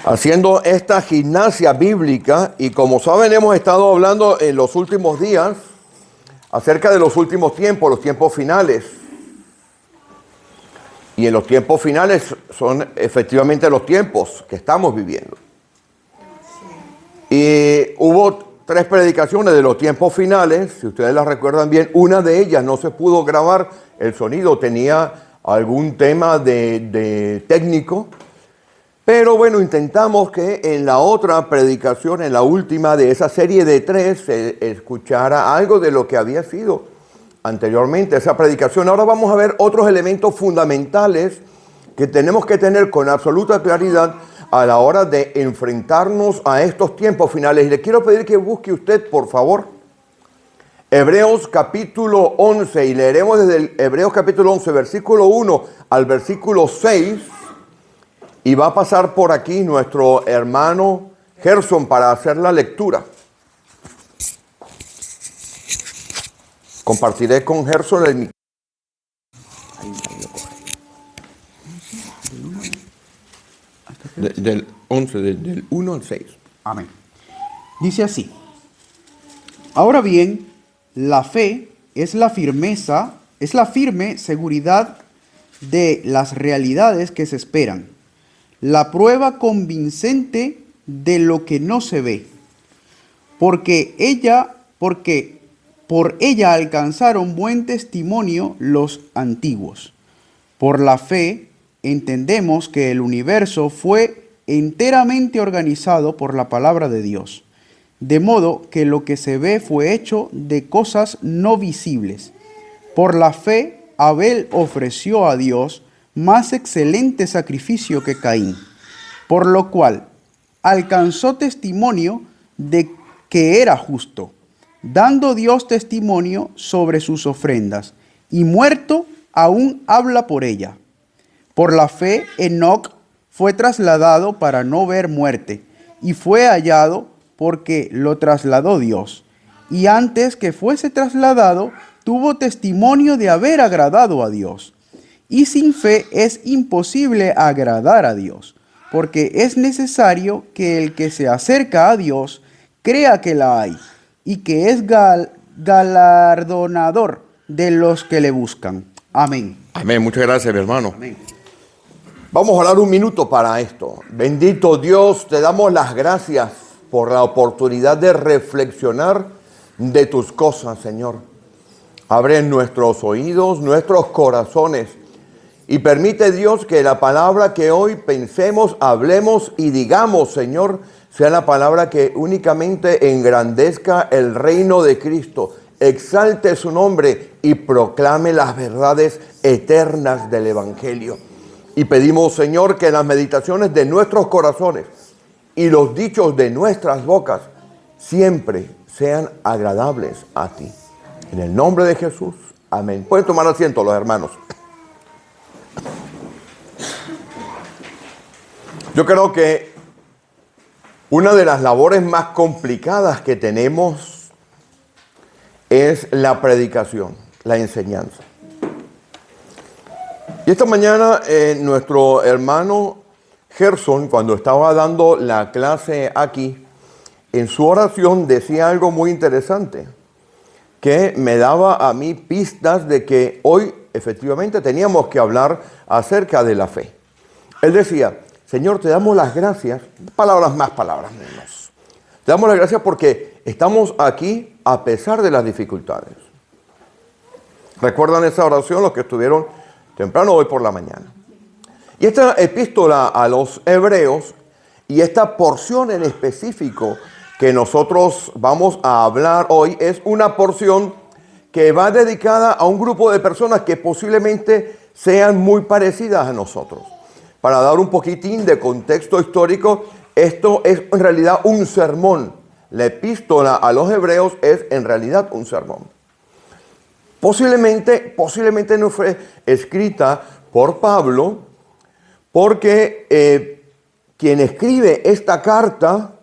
haciendo esta gimnasia bíblica, y como saben hemos estado hablando en los últimos días acerca de los últimos tiempos, los tiempos finales. Y en los tiempos finales son efectivamente los tiempos que estamos viviendo. Y hubo 3 predicaciones de los tiempos finales, si ustedes las recuerdan bien. Una de ellas no se pudo grabar, el sonido tenía algún tema de técnico. Pero bueno, intentamos que en la otra predicación, en la última de esa serie de 3, se escuchara algo de lo que había sido anteriormente esa predicación. Ahora vamos a ver otros elementos fundamentales que tenemos que tener con absoluta claridad a la hora de enfrentarnos a estos tiempos finales. Y le quiero pedir que busque usted, por favor, Hebreos capítulo 11, y leeremos desde el Hebreos capítulo 11, versículo 1 al versículo 6. Y va a pasar por aquí nuestro hermano Gerson para hacer la lectura. Compartiré con Gerson el micrófono. Del 11, del 1 al 6. Amén. Dice así: ahora bien, la fe es la firmeza, es la firme seguridad de las realidades que se esperan, la prueba convincente de lo que no se ve, porque por ella alcanzaron buen testimonio los antiguos. Por la fe entendemos que el universo fue enteramente organizado por la palabra de Dios, de modo que lo que se ve fue hecho de cosas no visibles. Por la fe Abel ofreció a Dios más excelente sacrificio que Caín, por lo cual alcanzó testimonio de que era justo, dando Dios testimonio sobre sus ofrendas, y muerto aún habla por ella. Por la fe Enoc fue trasladado para no ver muerte, y fue hallado porque lo trasladó Dios, y antes que fuese trasladado tuvo testimonio de haber agradado a Dios. Y sin fe es imposible agradar a Dios, porque es necesario que el que se acerca a Dios crea que la hay, y que es galardonador de los que le buscan. Amén. Amén. Muchas gracias, mi hermano. Amén. Vamos a orar un minuto para esto. Bendito Dios, te damos las gracias por la oportunidad de reflexionar de tus cosas, Señor. Abre nuestros oídos, nuestros corazones, y permite, Dios, que la palabra que hoy pensemos, hablemos y digamos, Señor, sea la palabra que únicamente engrandezca el reino de Cristo, exalte su nombre y proclame las verdades eternas del Evangelio. Y pedimos, Señor, que las meditaciones de nuestros corazones y los dichos de nuestras bocas siempre sean agradables a ti. En el nombre de Jesús, amén. Pueden tomar asiento los hermanos. Yo creo que una de las labores más complicadas que tenemos es la predicación, la enseñanza. Y esta mañana nuestro hermano Gerson, cuando estaba dando la clase aquí, en su oración decía algo muy interesante, que me daba a mí pistas de que hoy efectivamente teníamos que hablar acerca de la fe. Él decía: Señor, te damos las gracias, palabras más, palabras menos. Te damos las gracias porque estamos aquí a pesar de las dificultades. ¿Recuerdan esa oración los que estuvieron temprano hoy por la mañana? Y esta epístola a los Hebreos, y esta porción en específico que nosotros vamos a hablar hoy, es una porción que va dedicada a un grupo de personas que posiblemente sean muy parecidas a nosotros. Para dar un poquitín de contexto histórico, esto es en realidad un sermón. La epístola a los Hebreos es en realidad un sermón. Posiblemente no fue escrita por Pablo, porque quien escribe esta carta,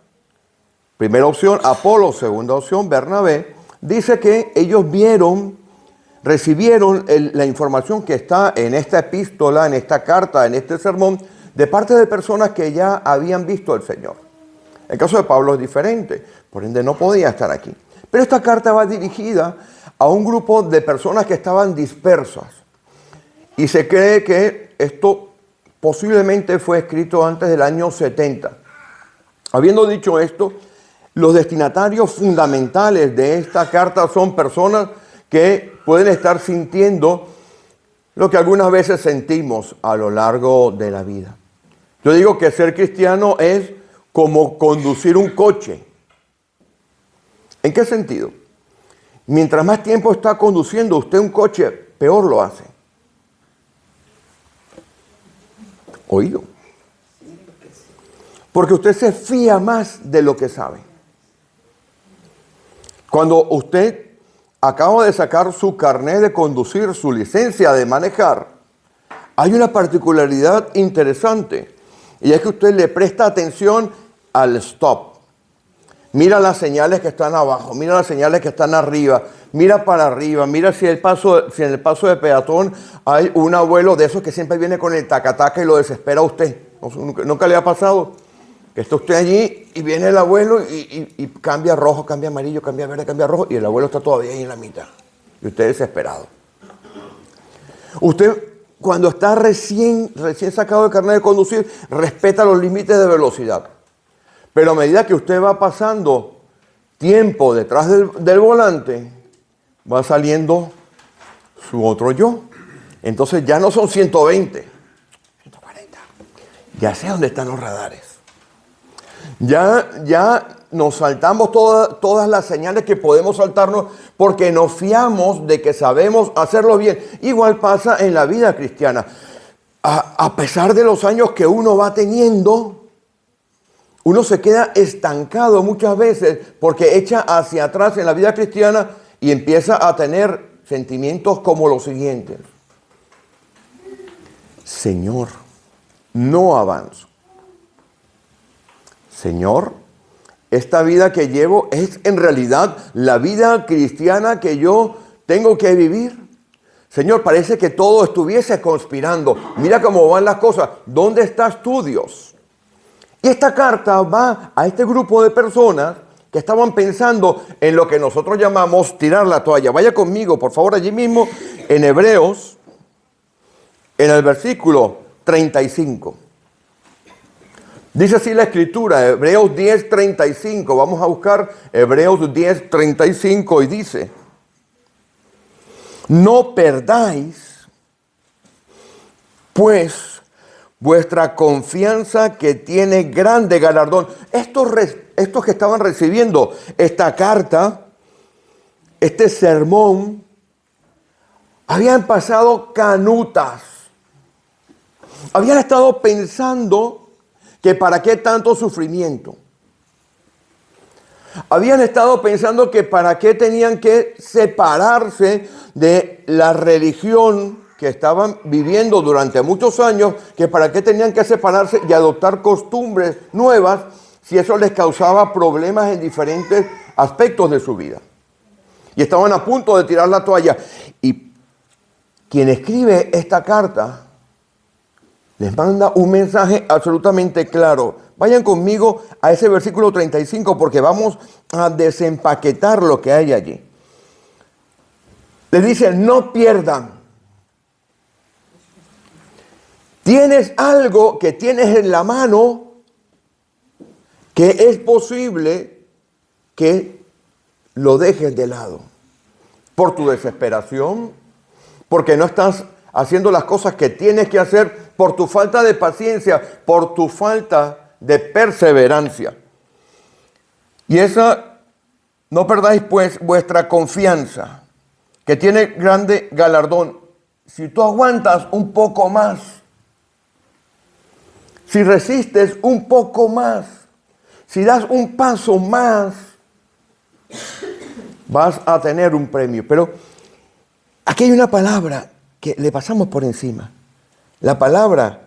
primera opción Apolo, segunda opción Bernabé, dice que ellos recibieron la información que está en esta epístola, en esta carta, en este sermón, de parte de personas que ya habían visto al Señor. El caso de Pablo es diferente, por ende no podía estar aquí. Pero esta carta va dirigida a un grupo de personas que estaban dispersas. Y se cree que esto posiblemente fue escrito antes del año 70. Habiendo dicho esto, los destinatarios fundamentales de esta carta son personas que pueden estar sintiendo lo que algunas veces sentimos a lo largo de la vida. Yo digo que ser cristiano es como conducir un coche. ¿En qué sentido? Mientras más tiempo está conduciendo usted un coche, peor lo hace. Oído. Porque usted se fía más de lo que sabe. Cuando usted acaba de sacar su carnet de conducir, su licencia de manejar, hay una particularidad interesante. Y es que usted le presta atención al stop. Mira las señales que están abajo, mira las señales que están arriba, mira para arriba, mira si en el paso de peatón hay un abuelo de esos que siempre viene con el tacataca y lo desespera a usted. ¿Nunca le ha pasado? Que está usted allí y viene el abuelo y cambia rojo, cambia amarillo, cambia verde, cambia rojo y el abuelo está todavía ahí en la mitad. Y usted desesperado. Usted, cuando está recién sacado el carnet de conducir, respeta los límites de velocidad. Pero a medida que usted va pasando tiempo detrás del volante, va saliendo su otro yo. Entonces ya no son 120, 140. Ya sé dónde están los radares. Ya nos saltamos todas las señales que podemos saltarnos porque nos fiamos de que sabemos hacerlo bien. Igual pasa en la vida cristiana. A pesar de los años que uno va teniendo, uno se queda estancado muchas veces porque echa hacia atrás en la vida cristiana y empieza a tener sentimientos como los siguientes. Señor, no avanzo. Señor, esta vida que llevo es en realidad la vida cristiana que yo tengo que vivir. Señor, parece que todo estuviese conspirando. Mira cómo van las cosas. ¿Dónde estás tú, Dios? Y esta carta va a este grupo de personas que estaban pensando en lo que nosotros llamamos tirar la toalla. Vaya conmigo, por favor, allí mismo en Hebreos, en el versículo 35. Dice así la Escritura, Hebreos 10:35. Vamos a buscar Hebreos 10:35 y dice: no perdáis, pues, vuestra confianza que tiene grande galardón. Estos que estaban recibiendo esta carta, este sermón, habían pasado canutas. Habían estado pensando que para qué tanto sufrimiento. Habían estado pensando que para qué tenían que separarse de la religión que estaban viviendo durante muchos años, que para qué tenían que separarse y adoptar costumbres nuevas si eso les causaba problemas en diferentes aspectos de su vida. Y estaban a punto de tirar la toalla. Y quien escribe esta carta les manda un mensaje absolutamente claro. Vayan conmigo a ese versículo 35 porque vamos a desempaquetar lo que hay allí. Les dice, no pierdan. Tienes algo que tienes en la mano que es posible que lo dejes de lado. Por tu desesperación, porque no estás haciendo las cosas que tienes que hacer, por tu falta de paciencia, por tu falta de perseverancia. Y esa, no perdáis pues vuestra confianza, que tiene grande galardón. Si tú aguantas un poco más, si resistes un poco más, si das un paso más, vas a tener un premio. Pero aquí hay una palabra que le pasamos por encima. La palabra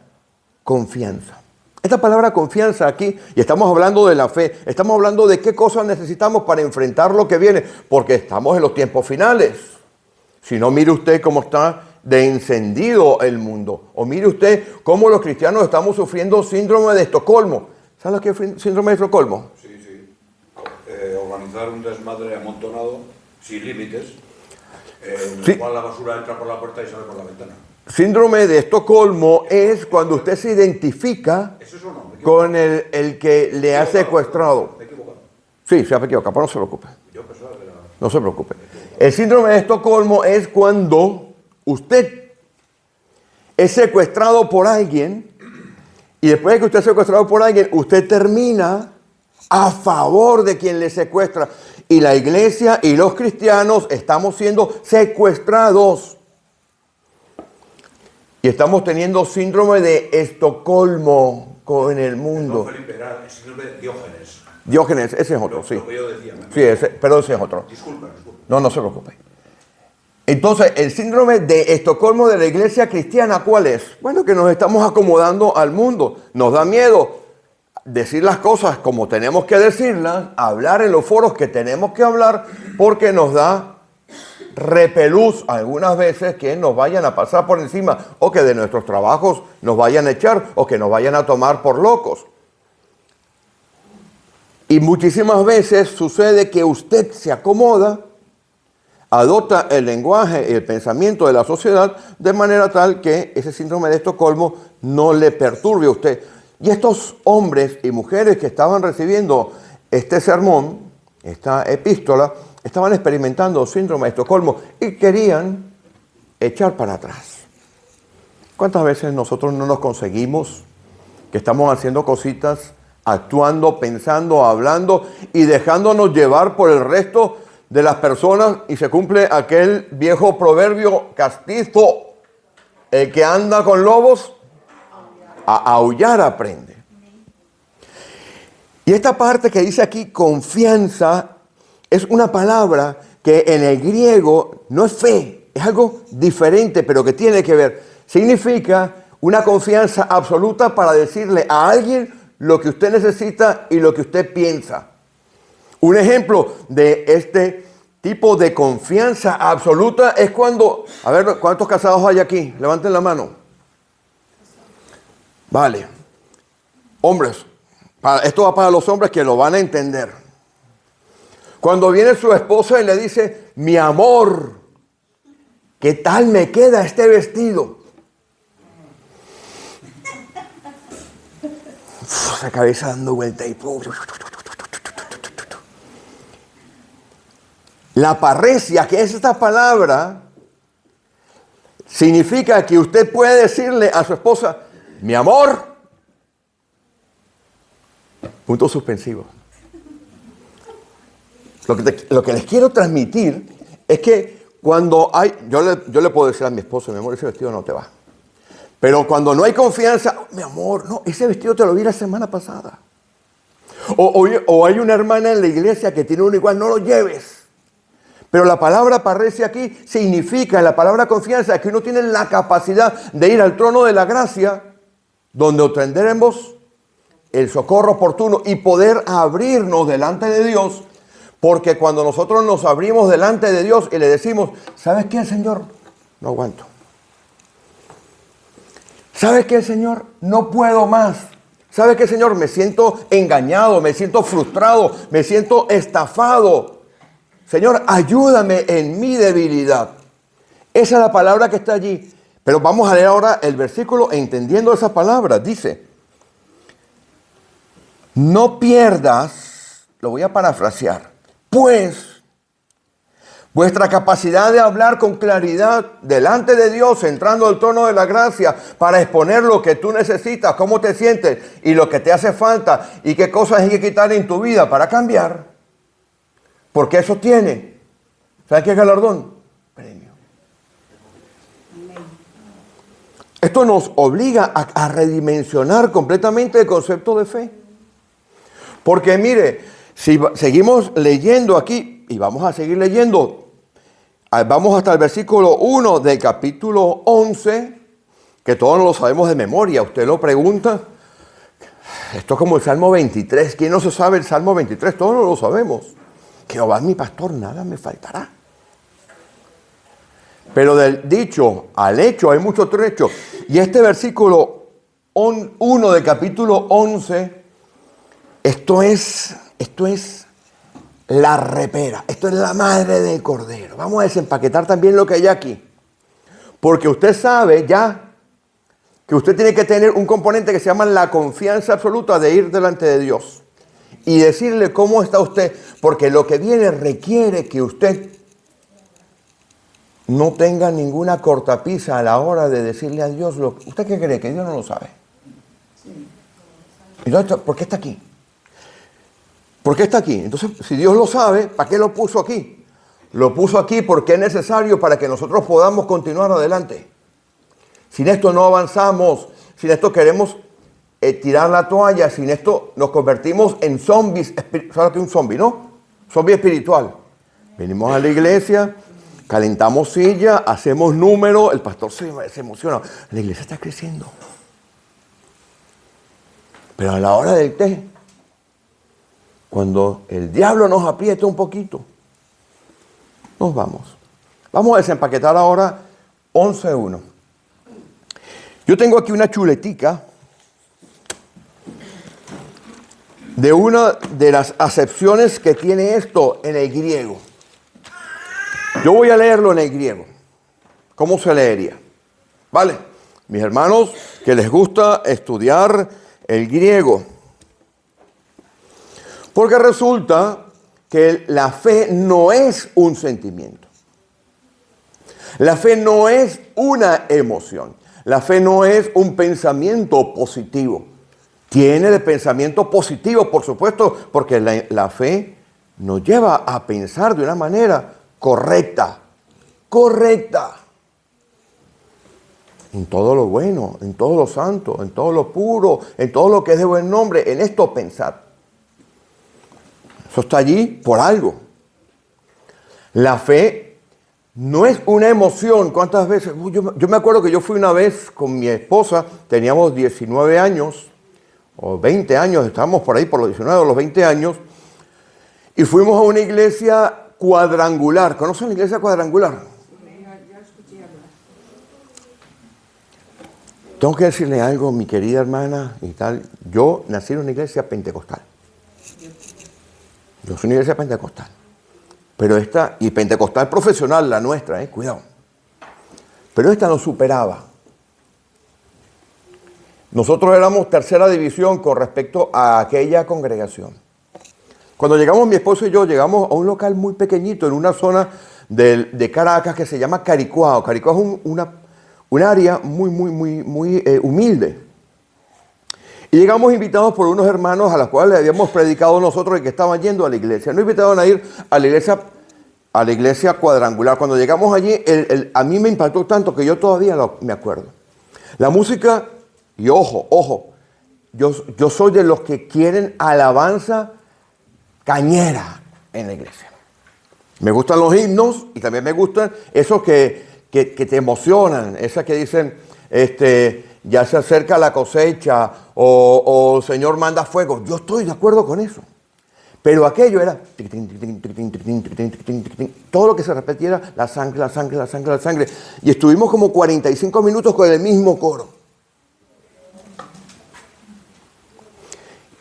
confianza. Esta palabra confianza aquí, y estamos hablando de la fe, estamos hablando de qué cosas necesitamos para enfrentar lo que viene, porque estamos en los tiempos finales. Si no, mire usted cómo está de encendido el mundo. O mire usted cómo los cristianos estamos sufriendo síndrome de Estocolmo. ¿Sabe lo que es síndrome de Estocolmo? Sí, sí. Organizar un desmadre amontonado, sin límites, en el cual la basura entra por la puerta y sale por la ventana. Síndrome de Estocolmo es cuando usted se identifica con el que le ha secuestrado. ¿Me he equivocado? Sí, se ha equivocado, pero no se preocupe. Yo pensaba que era... No se preocupe. El síndrome de Estocolmo es cuando usted es secuestrado por alguien y después de que usted es secuestrado por alguien, usted termina a favor de quien le secuestra. Y la iglesia y los cristianos estamos siendo secuestrados. Y estamos teniendo síndrome de Estocolmo con el mundo. No, Felipe, era el síndrome de Diógenes. Diógenes, ese es otro, sí. Lo que yo decía. Sí, pero ese es otro. Disculpa. No se preocupe. Entonces, el síndrome de Estocolmo de la iglesia cristiana, ¿cuál es? Bueno, que nos estamos acomodando al mundo. Nos da miedo decir las cosas como tenemos que decirlas, hablar en los foros que tenemos que hablar, porque nos da repelús algunas veces que nos vayan a pasar por encima o que de nuestros trabajos nos vayan a echar o que nos vayan a tomar por locos. Y muchísimas veces sucede que usted se acomoda, adopta el lenguaje y el pensamiento de la sociedad de manera tal que ese síndrome de Estocolmo no le perturbe a usted. Y estos hombres y mujeres que estaban recibiendo este sermón, esta epístola, estaban experimentando síndrome de Estocolmo y querían echar para atrás. ¿Cuántas veces nosotros no nos conseguimos que estamos haciendo cositas, actuando, pensando, hablando y dejándonos llevar por el resto de las personas y se cumple aquel viejo proverbio castizo, el que anda con lobos, a aullar aprende? Y esta parte que dice aquí, confianza, es una palabra que en el griego no es fe, es algo diferente, pero que tiene que ver. Significa una confianza absoluta para decirle a alguien lo que usted necesita y lo que usted piensa. Un ejemplo de este tipo de confianza absoluta es cuando, a ver, ¿cuántos casados hay aquí? Levanten la mano. Vale. Hombres, esto va para los hombres que lo van a entender. Cuando viene su esposa y le dice, mi amor, ¿qué tal me queda este vestido? La cabeza dando vuelta y... La parresia, que es esta palabra, significa que usted puede decirle a su esposa, mi amor, punto suspensivo. Lo que les quiero transmitir es que cuando hay, yo le puedo decir a mi esposo, mi amor, ese vestido no te va. Pero cuando no hay confianza, mi amor, no, ese vestido te lo vi la semana pasada. O hay una hermana en la iglesia que tiene uno igual, no lo lleves. Pero la palabra parresia aquí significa, la palabra confianza, que uno tiene la capacidad de ir al trono de la gracia, donde obtendremos el socorro oportuno y poder abrirnos delante de Dios. Porque cuando nosotros nos abrimos delante de Dios y le decimos, ¿sabes qué, Señor? No aguanto. ¿Sabes qué, Señor? No puedo más. ¿Sabes qué, Señor? Me siento engañado, me siento frustrado, me siento estafado. Señor, ayúdame en mi debilidad. Esa es la palabra que está allí. Pero vamos a leer ahora el versículo entendiendo esa palabra. Dice, no pierdas, lo voy a parafrasear, pues vuestra capacidad de hablar con claridad delante de Dios, entrando al trono de la gracia para exponer lo que tú necesitas, cómo te sientes y lo que te hace falta y qué cosas hay que quitar en tu vida para cambiar. Porque eso tiene, ¿sabes qué galardón? Premio. Esto nos obliga a redimensionar completamente el concepto de fe. Porque mire, si seguimos leyendo aquí, y vamos a seguir leyendo, vamos hasta el versículo 1 del capítulo 11, que todos lo sabemos de memoria, usted lo pregunta, esto es como el Salmo 23, ¿quién no se sabe el Salmo 23? Todos lo sabemos. Jehová es mi pastor, nada me faltará. Pero del dicho al hecho hay mucho trecho. Y este versículo 1 del capítulo 11, esto es la repera, esto es la madre del cordero. Vamos a desempaquetar también lo que hay aquí. Porque usted sabe ya que usted tiene que tener un componente que se llama la confianza absoluta de ir delante de Dios y decirle cómo está usted, porque lo que viene requiere que usted no tenga ninguna cortapisa a la hora de decirle a Dios lo que... ¿Usted qué cree? ¿Que Dios no lo sabe? Entonces, ¿por qué está aquí? ¿Por qué está aquí? Entonces, si Dios lo sabe, ¿para qué lo puso aquí? Lo puso aquí porque es necesario para que nosotros podamos continuar adelante. Sin esto no avanzamos, sin esto queremos tirar la toalla, sin esto nos convertimos en zombies. ¿Sabes lo que es un zombie, no? Zombie espiritual. Venimos a la iglesia, calentamos silla, hacemos número, el pastor se emociona. La iglesia está creciendo. Pero a la hora del té, cuando el diablo nos aprieta un poquito, nos vamos. Vamos a desempaquetar ahora 11.1. Yo tengo aquí una chuletica de una de las acepciones que tiene esto en el griego. Yo voy a leerlo en el griego. ¿Cómo se leería? ¿Vale? Mis hermanos que les gusta estudiar el griego. Porque resulta que la fe no es un sentimiento. La fe no es una emoción. La fe no es un pensamiento positivo. Tiene de pensamiento positivo, por supuesto, porque la fe nos lleva a pensar de una manera correcta. Correcta. En todo lo bueno, en todo lo santo, en todo lo puro, en todo lo que es de buen nombre, en esto pensar. Eso está allí por algo. La fe no es una emoción. ¿Cuántas veces? Yo me acuerdo que yo fui una vez con mi esposa, teníamos 19 años, o 20 años, estábamos por ahí por los 19 o los 20 años, y fuimos a una iglesia cuadrangular. ¿Conocen la iglesia cuadrangular? Ya escuché hablar. Tengo que decirle algo, mi querida hermana y tal. Yo nací en una iglesia pentecostal. Yo soy una iglesia pentecostal. Pero esta, y pentecostal profesional, la nuestra, cuidado. Pero esta nos superaba. Nosotros éramos tercera división con respecto a aquella congregación. Cuando llegamos, mi esposo y yo, llegamos a un local muy pequeñito en una zona de Caracas que se llama Caricuao. Caricuao es un área muy humilde. Y llegamos invitados por unos hermanos a los cuales le habíamos predicado nosotros y que estaban yendo a la iglesia. Nos invitaron a ir a la iglesia cuadrangular. Cuando llegamos allí, a mí me impactó tanto que yo todavía me acuerdo. La música, y ojo, yo soy de los que quieren alabanza cañera en la iglesia. Me gustan los himnos y también me gustan esos que te emocionan, esas que dicen, ya se acerca la cosecha o el Señor manda fuego. Yo estoy de acuerdo con eso. Pero aquello era todo lo que se repetiera, la sangre, la sangre, la sangre, la sangre. Y estuvimos como 45 minutos con el mismo coro.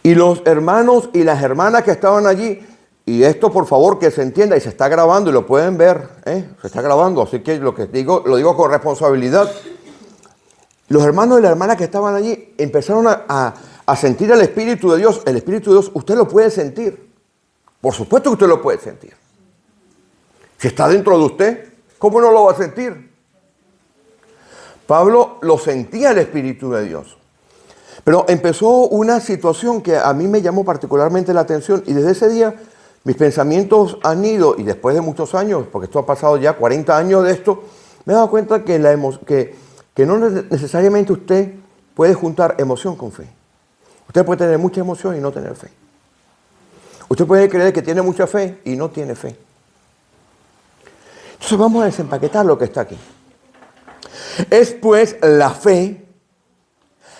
Y los hermanos y las hermanas que estaban allí, y esto por favor que se entienda y se está grabando y lo pueden ver, se está grabando, así que lo que digo, lo digo con responsabilidad. Los hermanos y las hermanas que estaban allí empezaron a sentir el Espíritu de Dios. El Espíritu de Dios usted lo puede sentir. Por supuesto que usted lo puede sentir. Si está dentro de usted, ¿cómo no lo va a sentir? Pablo lo sentía el Espíritu de Dios. Pero empezó una situación que a mí me llamó particularmente la atención y desde ese día mis pensamientos han ido, y después de muchos años, porque esto ha pasado ya 40 años de esto, me he dado cuenta que no necesariamente usted puede juntar emoción con fe. Usted puede tener mucha emoción y no tener fe. Usted puede creer que tiene mucha fe y no tiene fe. Entonces vamos a desempaquetar lo que está aquí. Es pues la fe,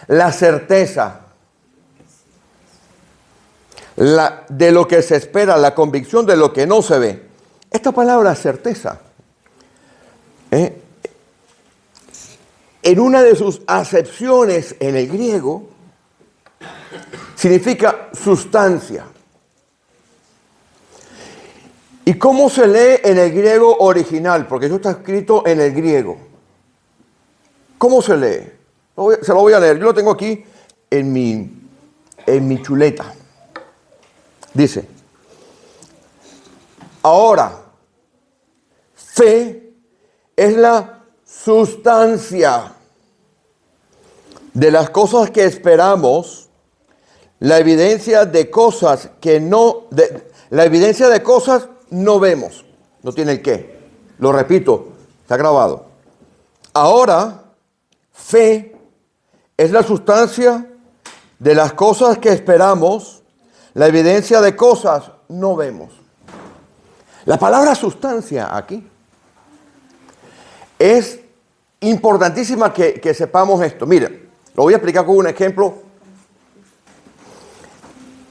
la certeza de lo que se espera, la convicción de lo que no se ve. Esta palabra certeza en una de sus acepciones en el griego, significa sustancia. ¿Y cómo se lee en el griego original? Porque eso está escrito en el griego. ¿Cómo se lee? Se lo voy a leer. Yo lo tengo aquí en mi chuleta. Dice, ahora, fe es la sustancia de las cosas que esperamos, la evidencia de cosas que no, la evidencia de cosas no vemos. No tiene el qué. Lo repito, está grabado. Ahora, fe es la sustancia de las cosas que esperamos, la evidencia de cosas no vemos. La palabra sustancia aquí es importantísima que sepamos esto. Miren, lo voy a explicar con un ejemplo.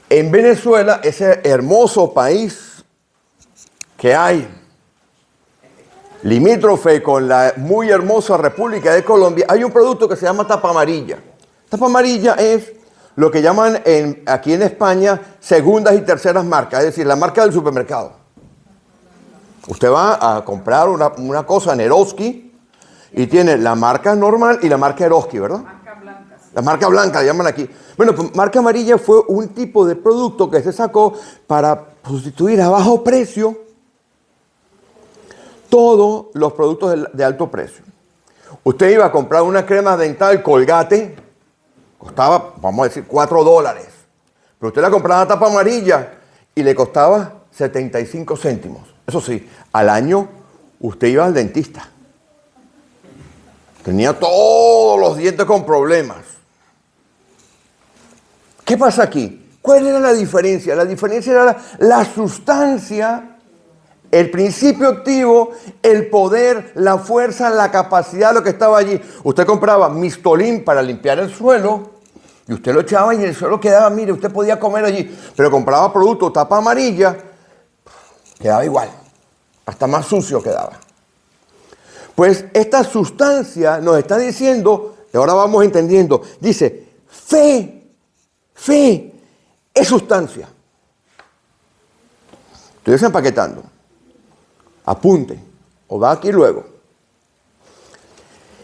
En Venezuela, ese hermoso país que hay, limítrofe con la muy hermosa República de Colombia, hay un producto que se llama tapa amarilla. Tapa amarilla es lo que llaman aquí en España segundas y terceras marcas, es decir, la marca del supermercado. Usted va a comprar una cosa en Eroski y tiene la marca normal y la marca Eroski, ¿verdad? Marca blanca. Sí. La marca blanca la llaman aquí. Bueno, pues marca amarilla fue un tipo de producto que se sacó para sustituir a bajo precio todos los productos de alto precio. Usted iba a comprar una crema dental Colgate, costaba, vamos a decir, $4. Pero usted la compraba a tapa amarilla y le costaba 75 céntimos. Eso sí, al año usted iba al dentista. Tenía todos los dientes con problemas. ¿Qué pasa aquí? ¿Cuál era la diferencia? La diferencia era la sustancia, el principio activo, el poder, la fuerza, la capacidad, lo que estaba allí. Usted compraba Mistolín para limpiar el suelo y usted lo echaba y el suelo quedaba, mire, usted podía comer allí. Pero compraba producto tapa amarilla, quedaba igual, hasta más sucio quedaba. Pues esta sustancia nos está diciendo, y ahora vamos entendiendo, dice, fe es sustancia. Estoy desempaquetando. Apunte, o va aquí luego.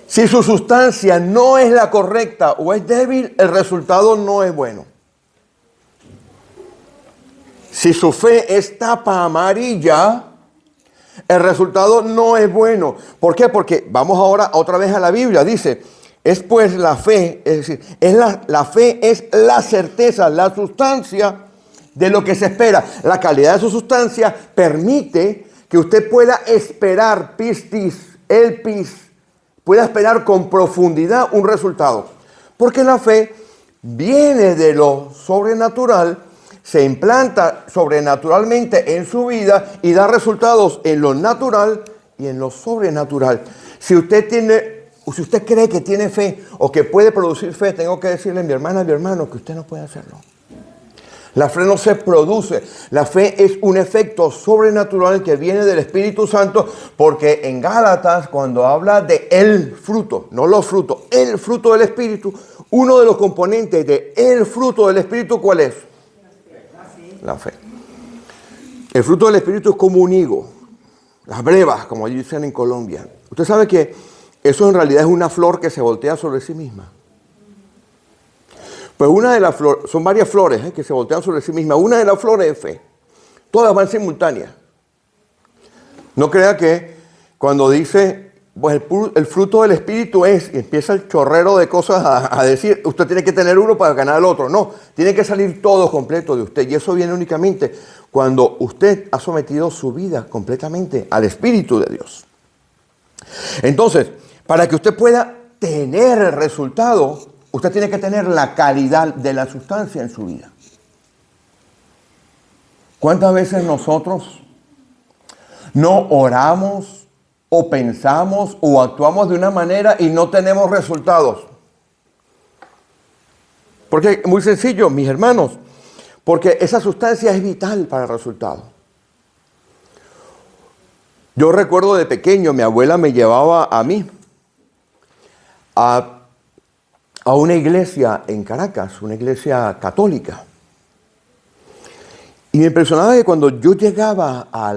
Si su sustancia no es la correcta o es débil, el resultado no es bueno. Si su fe es tapa amarilla, el resultado no es bueno. ¿Por qué? Porque vamos ahora otra vez a la Biblia. Dice, es pues la fe, es decir, la fe es la certeza, la sustancia de lo que se espera. La calidad de su sustancia permite que usted pueda esperar, pueda esperar con profundidad un resultado. Porque la fe viene de lo sobrenatural, se implanta sobrenaturalmente en su vida y da resultados en lo natural y en lo sobrenatural. Si usted cree que tiene fe o que puede producir fe, tengo que decirle a mi hermana, a mi hermano, que usted no puede hacerlo. La fe no se produce. La fe es un efecto sobrenatural que viene del Espíritu Santo, porque en Gálatas, cuando habla de el fruto, no los frutos, el fruto del Espíritu, uno de los componentes de el fruto del Espíritu, ¿cuál es? La fe. El fruto del Espíritu es como un higo, las brevas, como dicen en Colombia. Usted sabe que eso en realidad es una flor que se voltea sobre sí misma. Pues una de las flores, son varias flores que se voltean sobre sí mismas. Una de las flores es fe. Todas van simultáneas. No crea que cuando dice, pues el fruto del Espíritu es, y empieza el chorrero de cosas a decir, usted tiene que tener uno para ganar el otro. No, tiene que salir todo completo de usted. Y eso viene únicamente cuando usted ha sometido su vida completamente al Espíritu de Dios. Entonces, para que usted pueda tener el resultado, usted tiene que tener la calidad de la sustancia en su vida. ¿Cuántas veces nosotros no oramos o pensamos o actuamos de una manera y no tenemos resultados? Porque muy sencillo, mis hermanos, porque esa sustancia es vital para el resultado. Yo recuerdo de pequeño, mi abuela me llevaba a mí a una iglesia en Caracas, una iglesia católica. Y me impresionaba que cuando yo llegaba a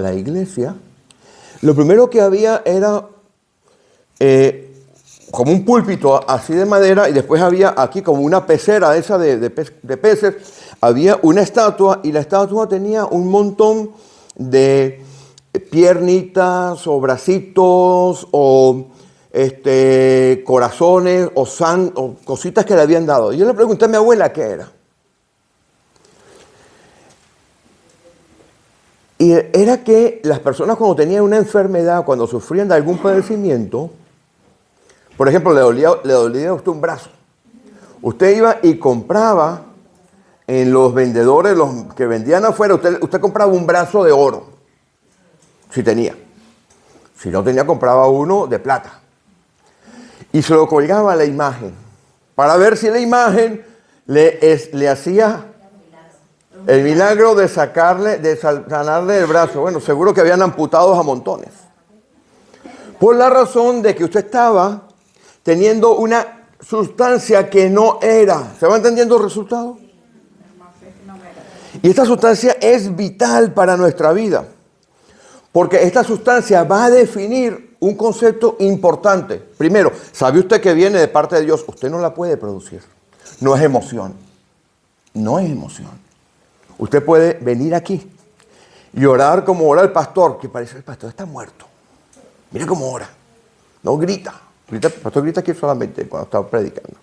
la iglesia, lo primero que había era como un púlpito así de madera, y después había aquí como una pecera esa de peces, había una estatua, y la estatua tenía un montón de piernitas o bracitos o corazones o cositas que le habían dado. Y yo le pregunté a mi abuela qué era. Y era que las personas cuando tenían una enfermedad, cuando sufrían de algún padecimiento, por ejemplo, le dolía a usted un brazo, usted iba y compraba en los vendedores, los que vendían afuera, usted compraba un brazo de oro, si tenía. Si no tenía, compraba uno de plata. Y se lo colgaba a la imagen, para ver si la imagen le hacía el milagro de sanarle el brazo. Bueno, seguro que habían amputados a montones. Por la razón de que usted estaba teniendo una sustancia que no era. ¿Se va entendiendo el resultado? Y esta sustancia es vital para nuestra vida. Porque esta sustancia va a definir un concepto importante. Primero, ¿sabe usted que viene de parte de Dios? Usted no la puede producir. No es emoción. No es emoción. Usted puede venir aquí y orar como ora el pastor, que parece que el pastor está muerto. Mira cómo ora. No grita. El pastor grita aquí solamente cuando está predicando.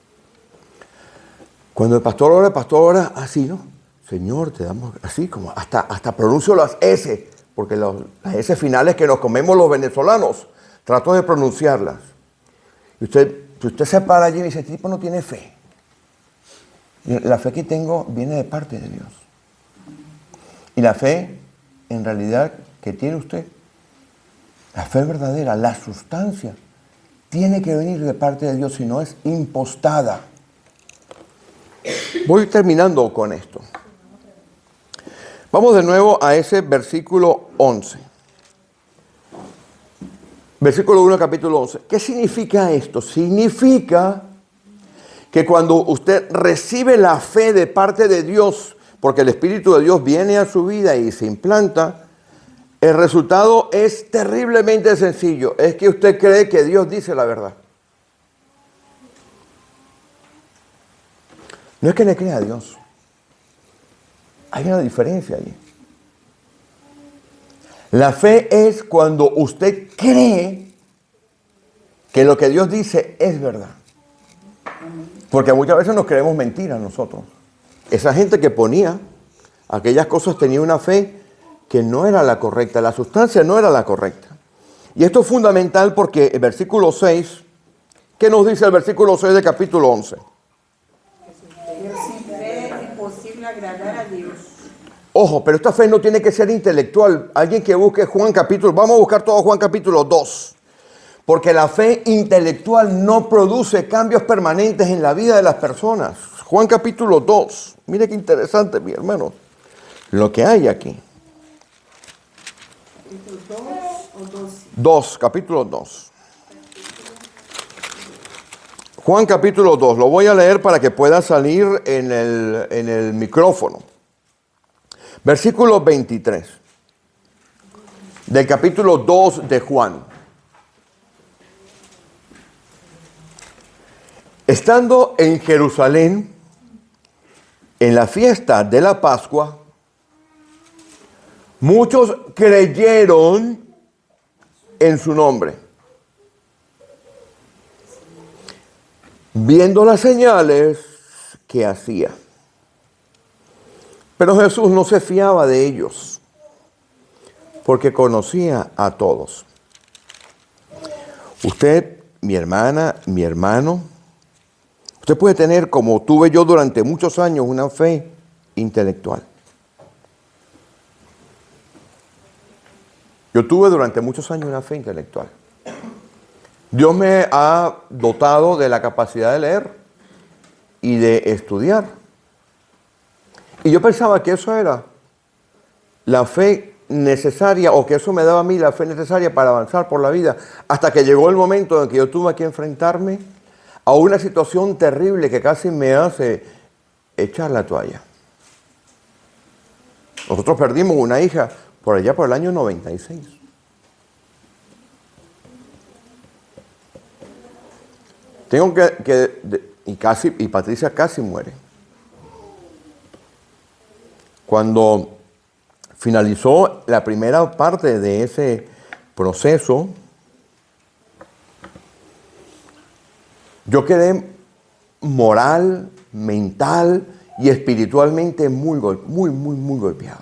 Cuando el pastor ora así, ¿no? Señor, te damos así, como hasta pronuncio las S, porque las S finales que nos comemos los venezolanos, trato de pronunciarlas. Y si usted se para allí y dice, este tipo no tiene fe. La fe que tengo viene de parte de Dios. Y la fe, en realidad, que tiene usted, la fe verdadera, la sustancia, tiene que venir de parte de Dios, si no es impostada. Voy terminando con esto. Vamos de nuevo a ese versículo 11. Versículo 1, capítulo 11. ¿Qué significa esto? Significa que cuando usted recibe la fe de parte de Dios, porque el Espíritu de Dios viene a su vida y se implanta, el resultado es terriblemente sencillo. Es que usted cree que Dios dice la verdad. No es que le crea a Dios. Hay una diferencia allí. La fe es cuando usted cree que lo que Dios dice es verdad. Porque muchas veces nos creemos mentiras nosotros. Esa gente que ponía aquellas cosas tenía una fe que no era la correcta, la sustancia no era la correcta. Y esto es fundamental porque el versículo 6, ¿qué nos dice el versículo 6 del capítulo 11? Pero sin fe es imposible agradar a Dios. Ojo, pero esta fe no tiene que ser intelectual. Alguien que busque Juan capítulo, vamos a buscar todo Juan capítulo 2. Porque la fe intelectual no produce cambios permanentes en la vida de las personas. Juan capítulo 2. Mire qué interesante, mi hermano, lo que hay aquí. ¿Capítulo 2 o 12? 2, capítulo 2. Juan capítulo 2. Lo voy a leer para que pueda salir en el micrófono. Versículo 23. Del capítulo 2 de Juan. Estando en Jerusalén, en la fiesta de la Pascua, muchos creyeron en su nombre, viendo las señales que hacía. Pero Jesús no se fiaba de ellos, porque conocía a todos. Usted, mi hermana, mi hermano, usted puede tener, como tuve yo durante muchos años, una fe intelectual. Yo tuve durante muchos años una fe intelectual. Dios me ha dotado de la capacidad de leer y de estudiar. Y yo pensaba que eso era la fe necesaria, o que eso me daba a mí la fe necesaria para avanzar por la vida, hasta que llegó el momento en que yo tuve que enfrentarme a una situación terrible que casi me hace echar la toalla. Nosotros perdimos una hija por allá por el año 96. Y Patricia casi muere. Cuando finalizó la primera parte de ese proceso, yo quedé moral, mental y espiritualmente muy golpeado.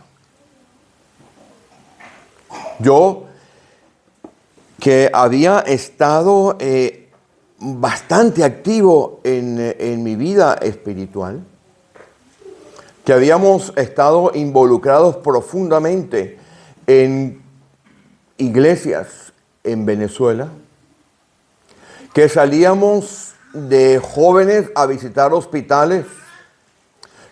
Yo, que había estado bastante activo en mi vida espiritual, que habíamos estado involucrados profundamente en iglesias en Venezuela, que salíamos de jóvenes a visitar hospitales,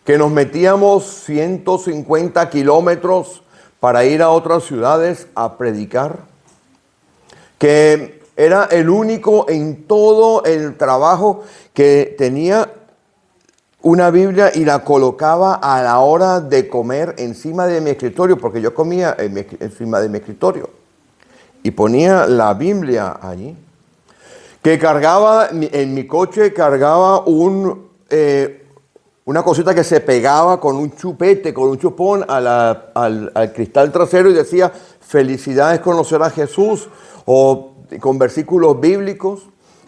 que nos metíamos 150 kilómetros para ir a otras ciudades a predicar, que era el único en todo el trabajo que tenía una Biblia y la colocaba a la hora de comer encima de mi escritorio, porque yo comía encima de mi escritorio, y ponía la Biblia allí. Que cargaba, en mi coche cargaba una cosita que se pegaba con un chupete, con un chupón al cristal trasero y decía, felicidades conocer a Jesús, o con versículos bíblicos,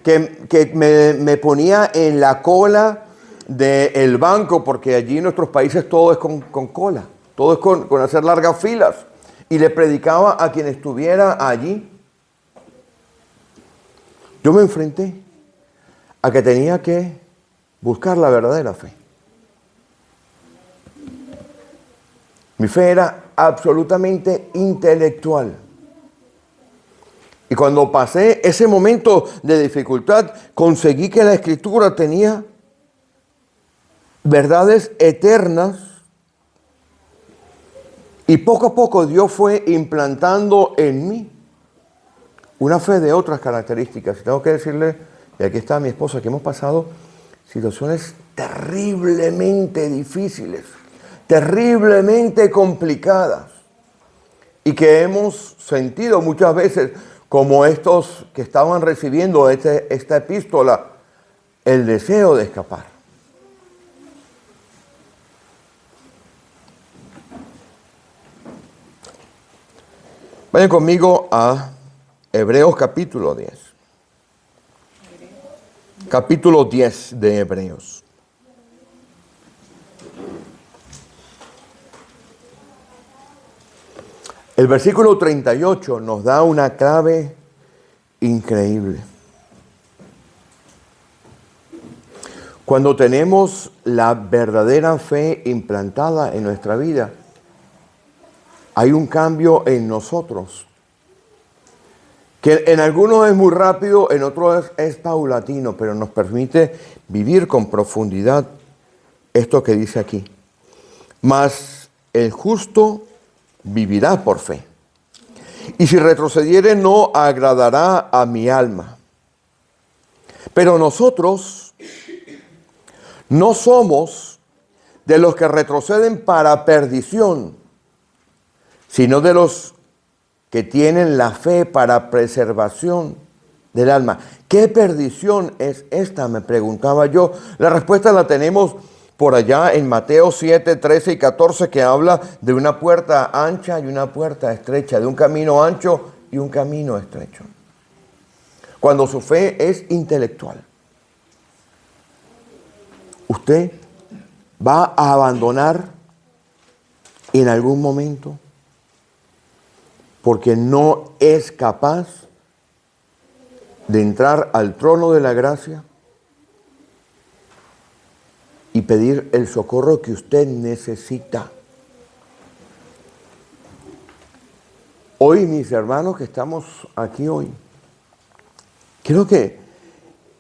que me ponía en la cola del banco, porque allí en nuestros países todo es con cola, todo es con hacer largas filas, y le predicaba a quien estuviera allí. Yo me enfrenté a que tenía que buscar la verdadera fe. Mi fe era absolutamente intelectual. Y cuando pasé ese momento de dificultad, conseguí que la Escritura tenía verdades eternas, y poco a poco Dios fue implantando en mí una fe de otras características. Y tengo que decirle, y aquí está mi esposa, que hemos pasado situaciones terriblemente difíciles, terriblemente complicadas, y que hemos sentido muchas veces, como estos que estaban recibiendo esta epístola, el deseo de escapar. Vayan conmigo a Hebreos capítulo 10. Capítulo 10 de Hebreos. El versículo 38 nos da una clave increíble. Cuando tenemos la verdadera fe implantada en nuestra vida, hay un cambio en nosotros, que en algunos es muy rápido, en otros es paulatino, pero nos permite vivir con profundidad esto que dice aquí. Mas el justo vivirá por fe, y si retrocediere no agradará a mi alma. Pero nosotros no somos de los que retroceden para perdición, sino de los que tienen la fe para preservación del alma. ¿Qué perdición es esta?, me preguntaba yo. La respuesta la tenemos por allá en Mateo 7, 13 y 14, que habla de una puerta ancha y una puerta estrecha, de un camino ancho y un camino estrecho. Cuando su fe es intelectual, usted va a abandonar en algún momento, porque no es capaz de entrar al trono de la gracia y pedir el socorro que usted necesita. Hoy, mis hermanos que estamos aquí hoy, quiero que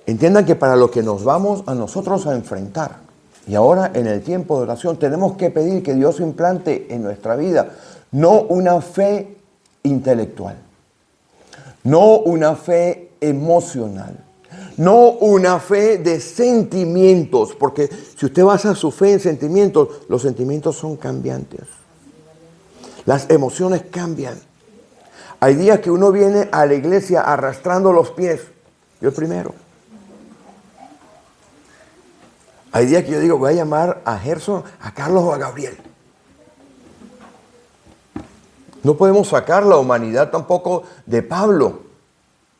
entiendan que para lo que nos vamos a nosotros a enfrentar, y ahora en el tiempo de oración, tenemos que pedir que Dios implante en nuestra vida No una fe intelectual, no una fe emocional, no una fe de sentimientos, porque si usted basa su fe en sentimientos, los sentimientos son cambiantes. Las emociones cambian. Hay días que uno viene a la iglesia arrastrando los pies. Yo el primero. Hay días que yo digo, voy a llamar a Gerson, a Carlos o a Gabriel. No podemos sacar la humanidad tampoco de Pablo.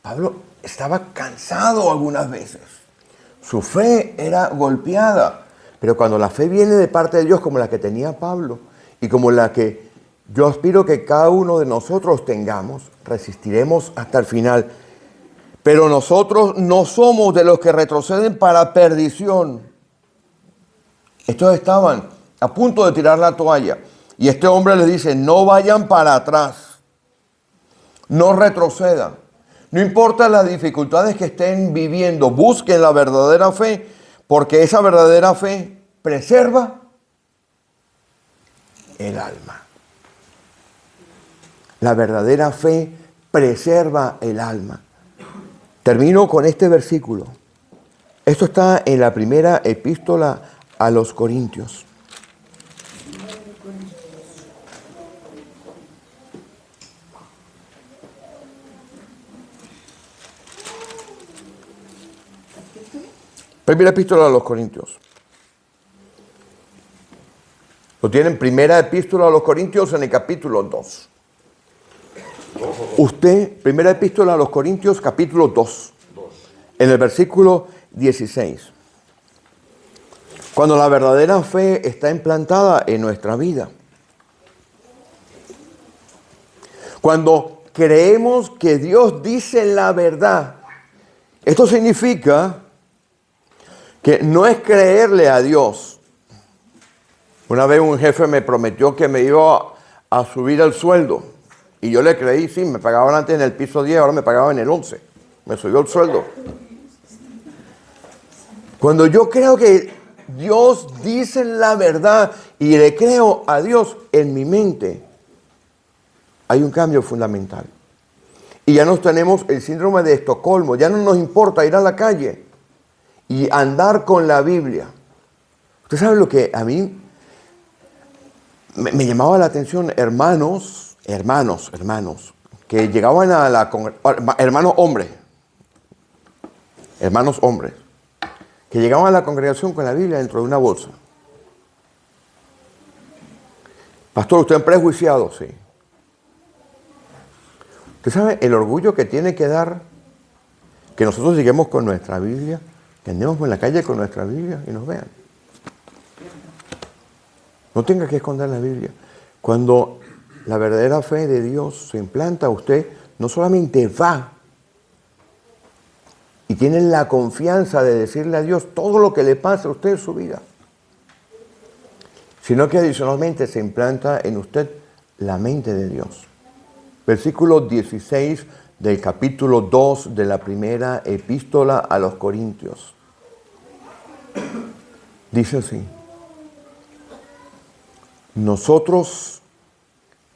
Pablo estaba cansado algunas veces. Su fe era golpeada. Pero cuando la fe viene de parte de Dios como la que tenía Pablo y como la que yo aspiro que cada uno de nosotros tengamos, resistiremos hasta el final. Pero nosotros no somos de los que retroceden para perdición. Estos estaban a punto de tirar la toalla. Y este hombre les dice, no vayan para atrás. No retrocedan. No importa las dificultades que estén viviendo, busquen la verdadera fe, porque esa verdadera fe preserva el alma. La verdadera fe preserva el alma. Termino con este versículo. Esto está en la primera epístola a los Corintios. Primera epístola a los Corintios. Lo tienen, primera epístola a los Corintios en el capítulo 2. Usted, primera epístola a los Corintios, capítulo 2. En el versículo 16. Cuando la verdadera fe está implantada en nuestra vida. Cuando creemos que Dios dice la verdad. Esto significa que no es creerle a Dios. Una vez un jefe me prometió que me iba a subir el sueldo. Y yo le creí, sí, me pagaban antes en el piso 10, ahora me pagaban en el 11. Me subió el sueldo. Cuando yo creo que Dios dice la verdad y le creo a Dios en mi mente, hay un cambio fundamental. Y ya no tenemos el síndrome de Estocolmo, ya no nos importa ir a la calle y andar con la Biblia. Usted sabe lo que a mí me llamaba la atención, hermanos, que llegaban a la hermanos hombres, que llegaban a la congregación con la Biblia dentro de una bolsa. Pastor, ¿usted es prejuiciado? Sí. ¿Usted sabe el orgullo que tiene que dar que nosotros lleguemos con nuestra Biblia, que andemos en la calle con nuestra Biblia y nos vean? No tenga que esconder la Biblia. Cuando la verdadera fe de Dios se implanta, usted no solamente va y tiene la confianza de decirle a Dios todo lo que le pasa a usted en su vida, sino que adicionalmente se implanta en usted la mente de Dios. Versículo 16 del capítulo 2 de la primera epístola a los Corintios. Dice así: nosotros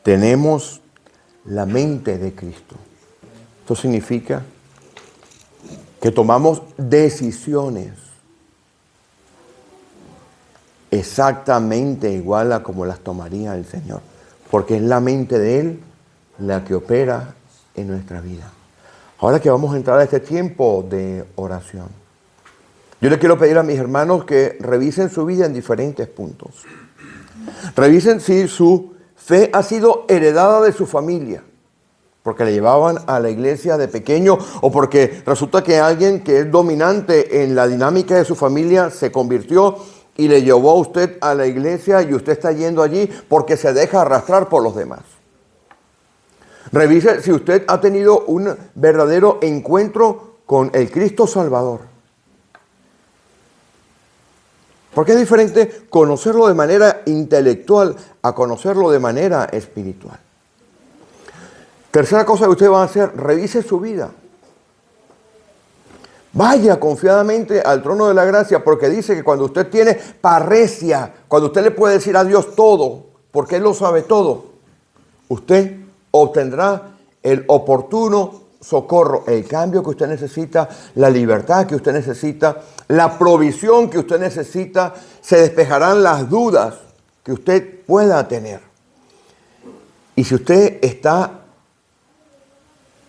tenemos la mente de Cristo. Esto significa que tomamos decisiones exactamente igual a como las tomaría el Señor, porque es la mente de Él la que opera en nuestra vida. Ahora que vamos a entrar a este tiempo de oración, yo le quiero pedir a mis hermanos que revisen su vida en diferentes puntos. Revisen si su fe ha sido heredada de su familia, porque le llevaban a la iglesia de pequeño, o porque resulta que alguien que es dominante en la dinámica de su familia se convirtió y le llevó a usted a la iglesia y usted está yendo allí porque se deja arrastrar por los demás. Revise si usted ha tenido un verdadero encuentro con el Cristo Salvador. Porque es diferente conocerlo de manera intelectual a conocerlo de manera espiritual. Tercera cosa que usted va a hacer, revise su vida. Vaya confiadamente al trono de la gracia, porque dice que cuando usted tiene parresia, cuando usted le puede decir a Dios todo, porque Él lo sabe todo, usted obtendrá el oportuno socorro, el cambio que usted necesita, la libertad que usted necesita, la provisión que usted necesita, se despejarán las dudas que usted pueda tener. Y si usted está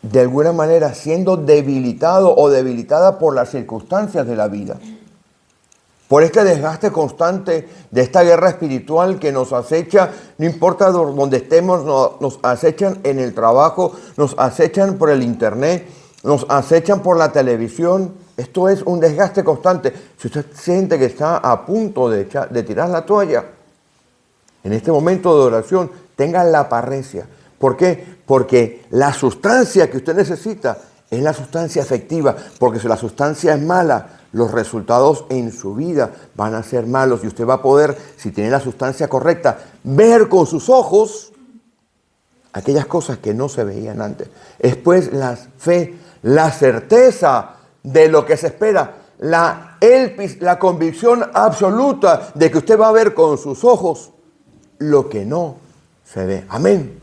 de alguna manera siendo debilitado o debilitada por las circunstancias de la vida, por este desgaste constante de esta guerra espiritual que nos acecha, no importa donde estemos, nos acechan en el trabajo, nos acechan por el internet, nos acechan por la televisión. Esto es un desgaste constante. Si usted siente que está a punto de tirar la toalla, en este momento de oración, tenga la parresia. ¿Por qué? Porque la sustancia que usted necesita es la sustancia efectiva, porque si la sustancia es mala, los resultados en su vida van a ser malos y usted va a poder, si tiene la sustancia correcta, ver con sus ojos aquellas cosas que no se veían antes. Es pues la fe, la certeza de lo que se espera, la convicción absoluta de que usted va a ver con sus ojos lo que no se ve. Amén.